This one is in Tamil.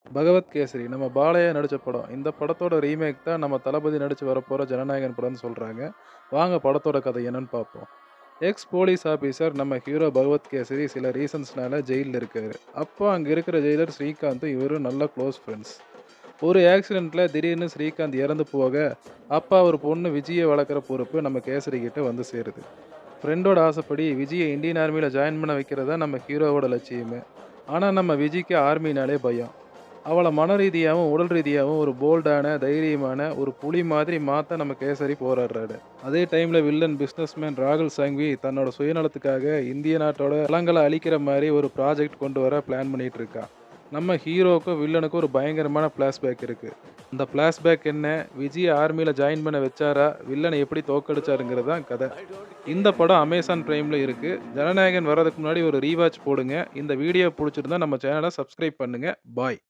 பகவத் கேசரி நம்ம பாலையா நடிச்ச படம். இந்த படத்தோட ரீமேக் தான் நம்ம தளபதி நடிச்சு வரப்போற ஜனநாயகன் படம்னு சொல்றாங்க. வாங்க படத்தோட கதை என்னன்னு பார்ப்போம். எக்ஸ் போலீஸ் ஆபீசர் நம்ம ஹீரோ பகவத் கேசரி சில ரீசன்ஸ்னால ஜெயில்ல இருக்காரு. அப்போ அங்க இருக்கிற ஜெயிலர் ஸ்ரீகாந்தும் இவரும் நல்ல க்ளோஸ் ஃப்ரெண்ட்ஸ். ஒரு ஆக்சிடென்ட்ல திடீர்னு ஸ்ரீகாந்த் இறந்து போக, அப்பா ஒரு பொண்ணு விஜய வளர்க்குற பொறுப்பு நம்ம கேசரி கிட்ட வந்து சேருது. ஃப்ரெண்டோட ஆசைப்படி விஜய இந்தியன் ஆர்மியில ஜாயின் பண்ண வைக்கிறது தான் நம்ம ஹீரோவோட லட்சியமே. ஆனா நம்ம விஜய்க்கு ஆர்மினாலே பயம். அவள மன ரீதியாவும், உடல் ரீதியாவும் ஒரு போல்டான, தைரியமான ஒரு புலி மாதிரி மாத்த நம்ம கேசரி போராடுறாரு. அதே டைம்ல வில்லன் பிசினஸ்மேன் ராகுல் சாங்வி தன்னோட சுயநலத்துக்காக இந்திய நாட்டோட வளங்கள அழிக்கிற மாரி ஒரு ப்ராஜெக்ட் கொண்டு வர பிளான் பண்ணிட்டு இருக்கான். நம்ம ஹீரோவுக்கும், வில்லனுக்கும் ஒரு பயங்கரமான ஃபிளாஷ்பேக் இருக்கு. அந்த ஃபிளாஷ்பேக் என்ன? விஜய ஆர்மியில ஜாயின் பண்ண வச்சாரா? வில்லனை எப்படி தோற்கடிச்சாருங்கிறது தான் கதை. இந்த படம் அமேசான் பிரைம்ல இருக்கு. ஜனநாயகன் வர்றதுக்கு முன்னாடி ஒரு ரீவாட்ச் போடுங்க. இந்த வீடியோ புடிச்சிருந்தா நம்ம சேனல சப்ஸ்கிரைப் பண்ணுங்க. பாய்.